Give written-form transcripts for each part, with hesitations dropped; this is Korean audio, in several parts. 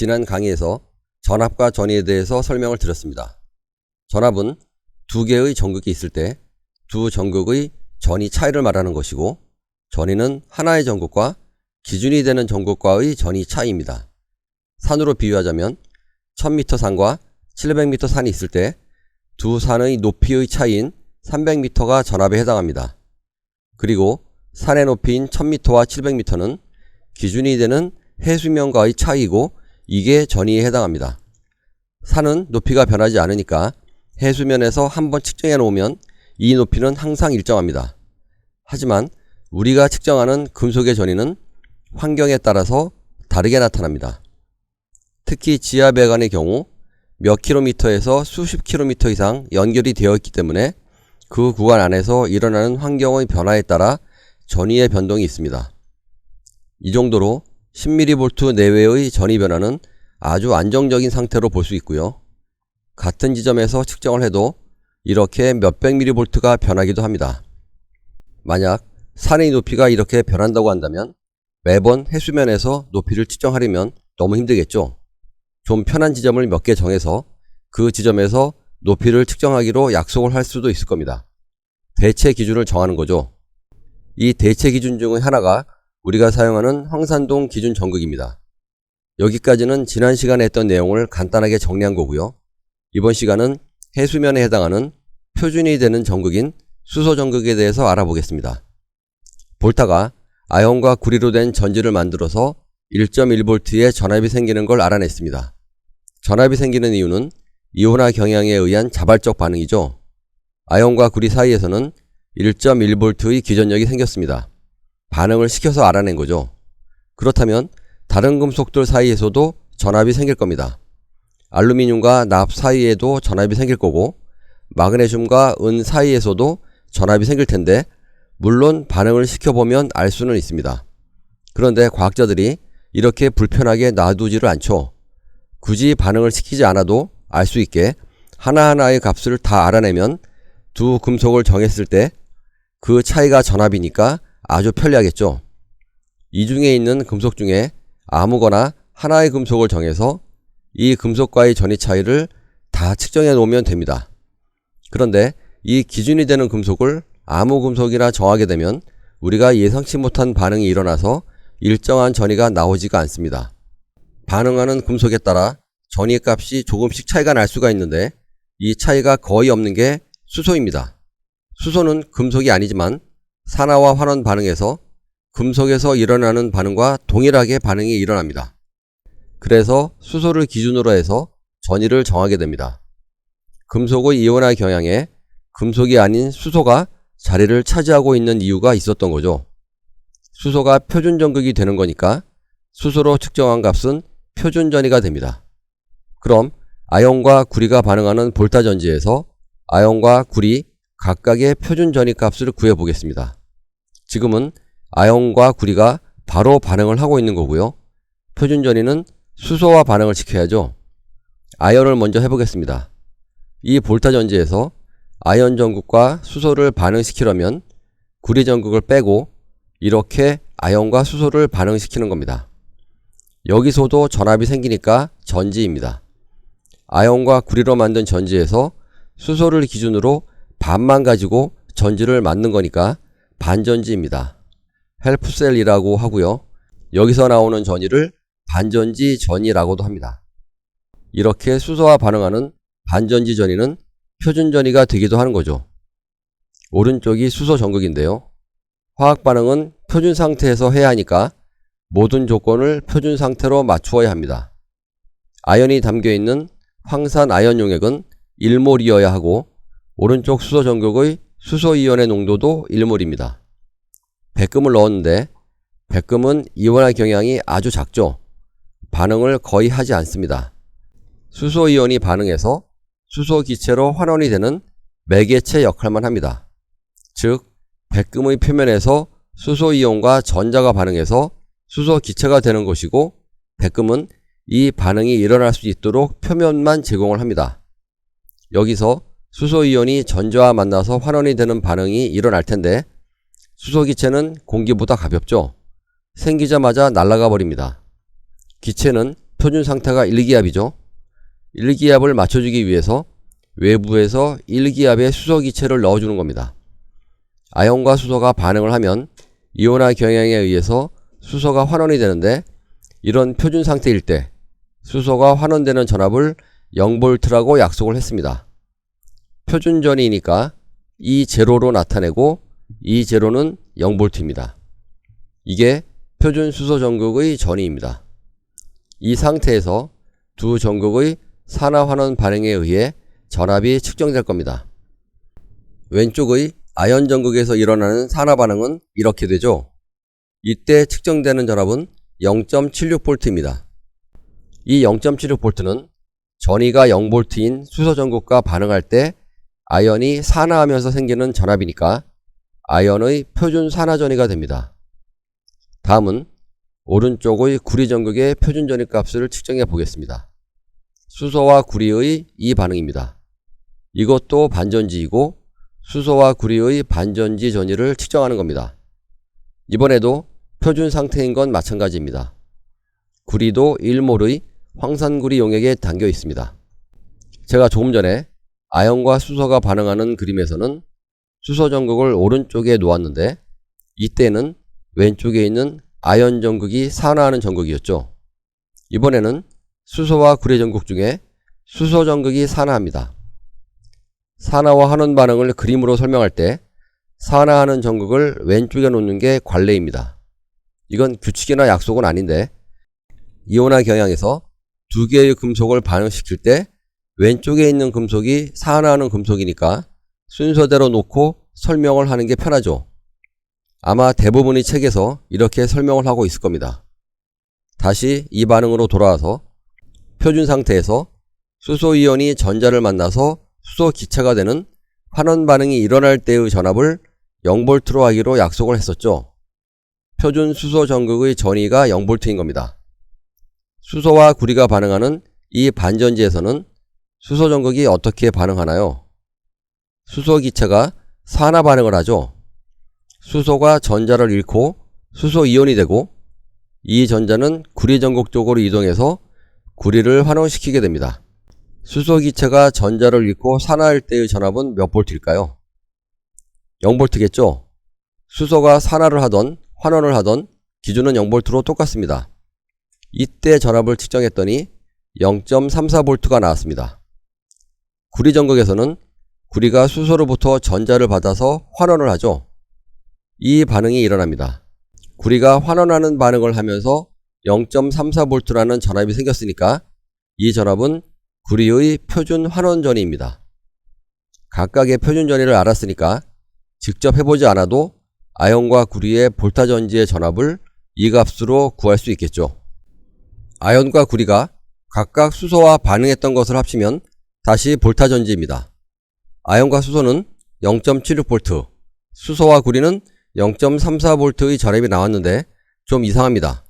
지난 강의에서 전압과 전위에 대해서 설명을 드렸습니다. 전압은 두 개의 전극이 있을 때 두 전극의 전위 차이를 말하는 것이고, 전위는 하나의 전극과 기준이 되는 전극과의 전위 차이입니다. 산으로 비유하자면 1000m 산과 700m 산이 있을 때 두 산의 높이의 차이인 300m가 전압에 해당합니다. 그리고 산의 높이인 1000m와 700m는 기준이 되는 해수면과의 차이이고, 이게 전위에 해당합니다. 산은 높이가 변하지 않으니까 해수면에서 한번 측정해 놓으면 이 높이는 항상 일정합니다. 하지만 우리가 측정하는 금속의 전위는 환경에 따라서 다르게 나타납니다. 특히 지하 배관의 경우 몇 킬로미터에서 수십 킬로미터 이상 연결이 되어 있기 때문에 그 구간 안에서 일어나는 환경의 변화에 따라 전위의 변동이 있습니다. 이 정도로 10mV 내외의 전위 변화는 아주 안정적인 상태로 볼 수 있고요. 같은 지점에서 측정을 해도 이렇게 몇백 mV가 변하기도 합니다. 만약 산의 높이가 이렇게 변한다고 한다면 매번 해수면에서 높이를 측정하려면 너무 힘들겠죠. 좀 편한 지점을 몇 개 정해서 그 지점에서 높이를 측정하기로 약속을 할 수도 있을 겁니다. 대체 기준을 정하는 거죠. 이 대체 기준 중의 하나가 우리가 사용하는 황산동 기준 전극입니다. 여기까지는 지난 시간에 했던 내용을 간단하게 정리한 거고요. 이번 시간은 해수면에 해당하는 표준이 되는 전극인 수소 전극에 대해서 알아보겠습니다. 볼타가 아연과 구리로 된 전지를 만들어서 1.1V의 전압이 생기는 걸 알아냈습니다. 전압이 생기는 이유는 이온화 경향에 의한 자발적 반응이죠. 아연과 구리 사이에서는 1.1V의 기전력이 생겼습니다. 반응을 시켜서 알아낸 거죠. 그렇다면 다른 금속들 사이에서도 전압이 생길 겁니다. 알루미늄과 납 사이에도 전압이 생길 거고, 마그네슘과 은 사이에서도 전압이 생길 텐데, 물론 반응을 시켜보면 알 수는 있습니다. 그런데 과학자들이 이렇게 불편하게 놔두지를 않죠. 굳이 반응을 시키지 않아도 알 수 있게 하나하나의 값을 다 알아내면 두 금속을 정했을 때 그 차이가 전압이니까 아주 편리하겠죠. 이 중에 있는 금속 중에 아무거나 하나의 금속을 정해서 이 금속과의 전위 차이를 다 측정해 놓으면 됩니다. 그런데 이 기준이 되는 금속을 아무 금속이나 정하게 되면 우리가 예상치 못한 반응이 일어나서 일정한 전위가 나오지가 않습니다. 반응하는 금속에 따라 전위 값이 조금씩 차이가 날 수가 있는데, 이 차이가 거의 없는 게 수소입니다. 수소는 금속이 아니지만 산화와 환원 반응에서 금속에서 일어나는 반응과 동일하게 반응이 일어납니다. 그래서 수소를 기준으로 해서 전위를 정하게 됩니다. 금속의 이온화 경향에 금속이 아닌 수소가 자리를 차지하고 있는 이유가 있었던 거죠. 수소가 표준 전극이 되는 거니까 수소로 측정한 값은 표준 전위가 됩니다. 그럼 아연과 구리가 반응하는 볼타 전지에서 아연과 구리 각각의 표준 전위 값을 구해 보겠습니다. 지금은 아연과 구리가 바로 반응을 하고 있는 거고요. 표준 전위는 수소와 반응을 시켜야죠. 아연을 먼저 해보겠습니다. 이 볼타 전지에서 아연 전극과 수소를 반응시키려면 구리 전극을 빼고 이렇게 아연과 수소를 반응시키는 겁니다. 여기서도 전압이 생기니까 전지입니다. 아연과 구리로 만든 전지에서 수소를 기준으로 반만 가지고 전지를 만든 거니까 반전지입니다. 헬프셀이라고 하고요. 여기서 나오는 전위를 반전지 전위라고도 합니다. 이렇게 수소와 반응하는 반전지 전위는 표준 전위가 되기도 하는 거죠. 오른쪽이 수소 전극인데요. 화학 반응은 표준 상태에서 해야 하니까 모든 조건을 표준 상태로 맞추어야 합니다. 아연이 담겨있는 황산 아연 용액은 1몰이어야 하고, 오른쪽 수소 전극의 수소 이온의 농도도 1몰입니다. 백금을 넣었는데 백금은 이온화 경향이 아주 작죠. 반응을 거의 하지 않습니다. 수소 이온이 반응해서 수소 기체로 환원이 되는 매개체 역할만 합니다. 즉, 백금의 표면에서 수소 이온과 전자가 반응해서 수소 기체가 되는 것이고, 백금은 이 반응이 일어날 수 있도록 표면만 제공을 합니다. 여기서 수소 이온이 전자와 만나서 환원이 되는 반응이 일어날 텐데, 수소 기체는 공기보다 가볍죠. 생기자마자 날아가 버립니다. 기체는 표준 상태가 1기압이죠. 1기압을 맞춰주기 위해서 외부에서 1기압의 수소기체를 넣어주는 겁니다. 아연과 수소가 반응을 하면 이온화 경향에 의해서 수소가 환원이 되는데, 이런 표준 상태일 때 수소가 환원되는 전압을 0V라고 약속을 했습니다. 표준 전이니까 E0로 나타내고 E0는 0V입니다. 이게 표준 수소 전극의 전이입니다. 이 상태에서 두 전극의 산화 환원 반응에 의해 전압이 측정될 겁니다. 왼쪽의 아연 전극에서 일어나는 산화 반응은 이렇게 되죠. 이때 측정되는 전압은 0.76V입니다. 이 0.76V는 전이가 0V인 수소 전극과 반응할 때 아연이 산화하면서 생기는 전압이니까 아연의 표준 산화 전이가 됩니다. 다음은 오른쪽의 구리 전극의 표준 전이 값을 측정해 보겠습니다. 수소와 구리의 이 반응입니다. 이것도 반전지이고 수소와 구리의 반전지 전이를 측정하는 겁니다. 이번에도 표준 상태인 건 마찬가지입니다. 구리도 1몰의 황산구리 용액에 담겨 있습니다. 제가 조금 전에 아연과 수소가 반응하는 그림에서는 수소 전극을 오른쪽에 놓았는데, 이때는 왼쪽에 있는 아연 전극이 산화하는 전극이었죠. 이번에는 수소와 구리 전극 중에 수소 전극이 산화합니다. 산화와 환원 반응을 그림으로 설명할 때 산화하는 전극을 왼쪽에 놓는 게 관례입니다. 이건 규칙이나 약속은 아닌데, 이온화 경향에서 두 개의 금속을 반응시킬 때 왼쪽에 있는 금속이 산화하는 금속이니까 순서대로 놓고 설명을 하는 게 편하죠. 아마 대부분의 책에서 이렇게 설명을 하고 있을 겁니다. 다시 이 반응으로 돌아와서 표준 상태에서 수소이온이 전자를 만나서 수소 기체가 되는 환원 반응이 일어날 때의 전압을 0V로 하기로 약속을 했었죠. 표준 수소 전극의 전이가 0V인 겁니다. 수소와 구리가 반응하는 이 반전지에서는 수소 전극이 어떻게 반응하나요? 수소 기체가 산화 반응을 하죠. 수소가 전자를 잃고 수소 이온이 되고, 이 전자는 구리 전극 쪽으로 이동해서 구리를 환원시키게 됩니다. 수소 기체가 전자를 잃고 산화할 때의 전압은 몇 볼트일까요? 0V겠죠? 수소가 산화를 하던 환원을 하던 기준은 0V로 똑같습니다. 이때 전압을 측정했더니 0.34V가 나왔습니다. 구리 전극에서는 구리가 수소로부터 전자를 받아서 환원을 하죠. 이 반응이 일어납니다. 구리가 환원하는 반응을 하면서 0.34V라는 전압이 생겼으니까 이 전압은 구리의 표준 환원 전이입니다. 각각의 표준 전이를 알았으니까 직접 해보지 않아도 아연과 구리의 볼타 전지의 전압을 이 값으로 구할 수 있겠죠. 아연과 구리가 각각 수소와 반응했던 것을 합치면 다시 볼타 전지입니다. 아연과 수소는 0.76V, 수소와 구리는 0.34V의 전압이 나왔는데 좀 이상합니다.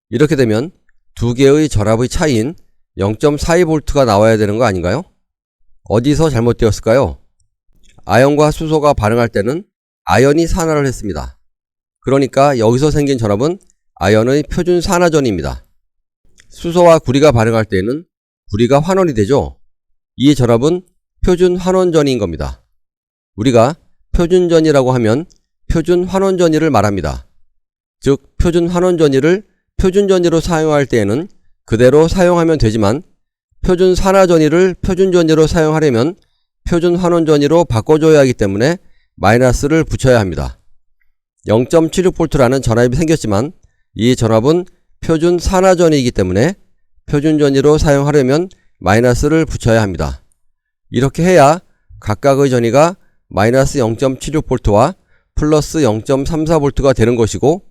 이렇게 되면 두 개의 전압의 차이인 0.42V가 나와야 되는 거 아닌가요? 어디서 잘못되었을까요? 아연과 수소가 반응할 때는 아연이 산화를 했습니다. 그러니까 여기서 생긴 전압은 아연의 표준 산화전입니다. 수소와 구리가 반응할 때에는 구리가 환원이 되죠. 이 전압은 표준 환원전인 겁니다. 우리가 표준전이라고 하면 표준 환원전이를 말합니다. 즉 표준 환원전이를 표준전이로 사용할 때에는 그대로 사용하면 되지만, 표준 산화전이를 표준전이로 사용하려면 표준 환원전이로 바꿔줘야 하기 때문에 마이너스를 붙여야 합니다. 0.76V라는 전압이 생겼지만 이 전압은 표준 산화전이기 때문에 표준전이로 사용하려면 마이너스를 붙여야 합니다. 이렇게 해야 각각의 전이가 마이너스 0.76V와 플러스 0.34V가 되는 것이고,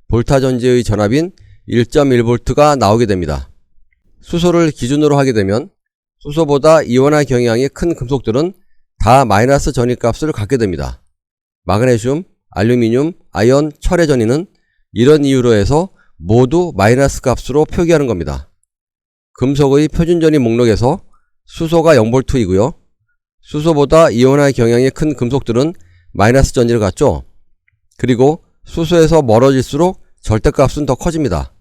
볼타 전지의 전압인 1.1V가 나오게 됩니다. 수소를 기준으로 하게 되면 수소보다 이온화 경향이 큰 금속들은 다 마이너스 전이값을 갖게 됩니다. 마그네슘, 알루미늄, 아연, 철의 전이는 이런 이유로 해서 모두 마이너스 값으로 표기하는 겁니다. 금속의 표준전이 목록에서 수소가 0V이고요. 수소보다 이온화 경향이 큰 금속들은 마이너스 전지를 갖죠. 그리고 수소에서 멀어질수록 절대값은 더 커집니다.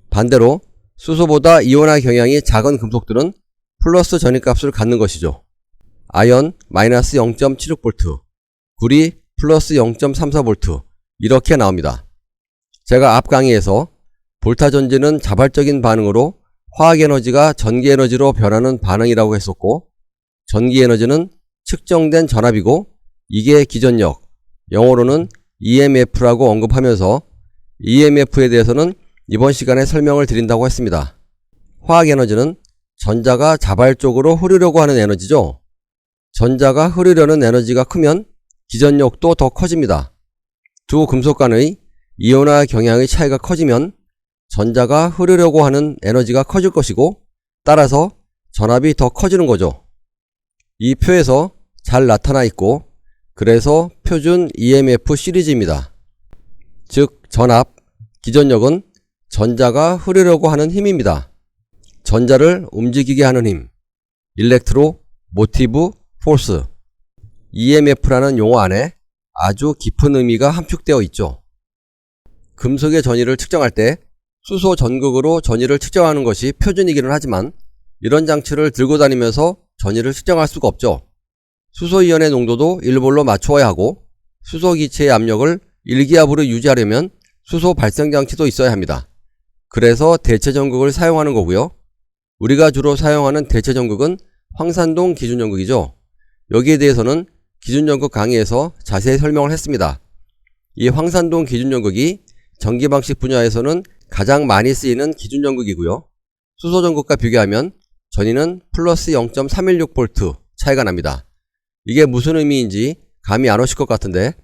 반대로 수소보다 이온화 경향이 작은 금속들은 플러스 전위값을 갖는 것이죠. 아연 마이너스 0.76V, 구리 플러스 0.34V 이렇게 나옵니다. 제가 앞 강의에서 볼타 전지는 자발적인 반응으로 화학에너지가 전기에너지로 변하는 반응이라고 했었고, 전기에너지는 측정된 전압이고 이게 기전력, 영어로는 EMF라고 언급하면서 EMF에 대해서는 이번 시간에 설명을 드린다고 했습니다. 화학에너지는 전자가 자발적으로 흐르려고 하는 에너지죠. 전자가 흐르려는 에너지가 크면 기전력도 더 커집니다. 두 금속 간의 이온화 경향의 차이가 커지면 전자가 흐르려고 하는 에너지가 커질 것이고, 따라서 전압이 더 커지는 거죠. 이 표에서 잘 나타나 있고, 그래서 표준 EMF 시리즈입니다. 즉 전압, 기전력은 전자가 흐르려고 하는 힘입니다. 전자를 움직이게 하는 힘, 일렉트로 모티브 포스, EMF라는 용어 안에 아주 깊은 의미가 함축되어 있죠. 금속의 전위를 측정할 때 수소 전극으로 전위를 측정하는 것이 표준이기는 하지만 이런 장치를 들고 다니면서 전위를 측정할 수가 없죠. 수소이온의 농도도 1몰로 맞추어야 하고 수소 기체의 압력을 1기압으로 유지하려면 수소 발생 장치도 있어야 합니다. 그래서 대체 전극을 사용하는 거고요. 우리가 주로 사용하는 대체 전극은 황산동 기준 전극이죠. 여기에 대해서는 기준 전극 강의에서 자세히 설명을 했습니다. 이 황산동 기준 전극이 전기 방식 분야에서는 가장 많이 쓰이는 기준 전극이고요. 수소 전극과 비교하면 전위는 플러스 0.316V 차이가 납니다. 이게 무슨 의미인지 감이 안 오실 것 같은데,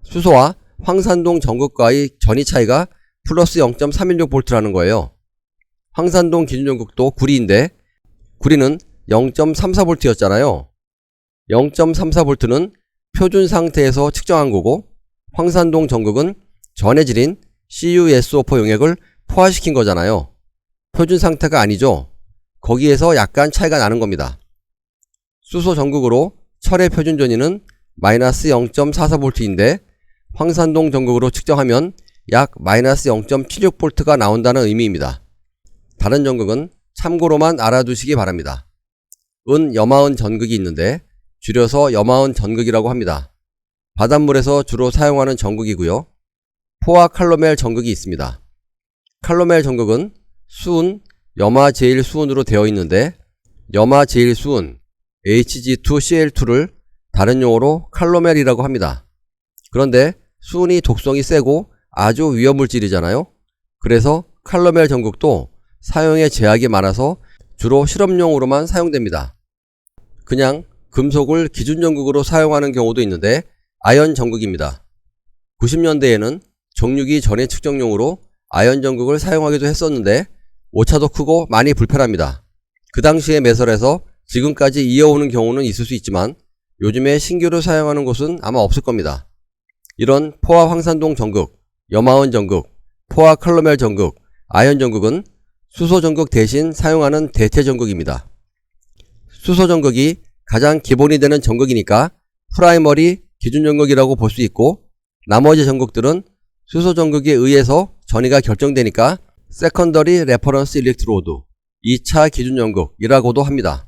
수소와 황산동 전극과의 전위 차이가 플러스 0.316V라는 거예요. 황산동 기준 전극도 구리인데 구리는 0.34V였잖아요. 0.34V는 표준 상태에서 측정한 거고, 황산동 전극은 전해질인 CuSO4 용액을 포화시킨 거잖아요. 표준 상태가 아니죠. 거기에서 약간 차이가 나는 겁니다. 수소 전극으로 철의 표준 전위는 마이너스 0.44V인데 황산동 전극으로 측정하면 약 마이너스 0.76V가 나온다는 의미입니다. 다른 전극은 참고로만 알아두시기 바랍니다. 염화은 전극이 있는데 줄여서 염화은 전극이라고 합니다. 바닷물에서 주로 사용하는 전극이고요. 포화 칼로멜 전극이 있습니다. 칼로멜 전극은 수은 염화제일수은으로 되어 있는데 염화제일수은 Hg2Cl2를 다른 용어로 칼로멜이라고 합니다. 그런데 수은이 독성이 세고 아주 위험물질이잖아요. 그래서 칼로멜 전극도 사용에 제약이 많아서 주로 실험용으로만 사용됩니다. 그냥 금속을 기준 전극으로 사용하는 경우도 있는데 아연 전극입니다. 90년대에는 정유기 전해 측정용으로 아연 전극을 사용하기도 했었는데 오차도 크고 많이 불편합니다. 그 당시의 매설에서 지금까지 이어오는 경우는 있을 수 있지만 요즘에 신규로 사용하는 곳은 아마 없을 겁니다. 이런 포화 황산동 전극, 염화은 전극, 포화 칼로멜 전극, 아연 전극은 수소 전극 대신 사용하는 대체 전극입니다. 수소 전극이 가장 기본이 되는 전극이니까 프라이머리 기준 전극이라고 볼 수 있고, 나머지 전극들은 수소 전극에 의해서 전위가 결정되니까 세컨더리 레퍼런스 일렉트로드, 2차 기준 전극이라고도 합니다.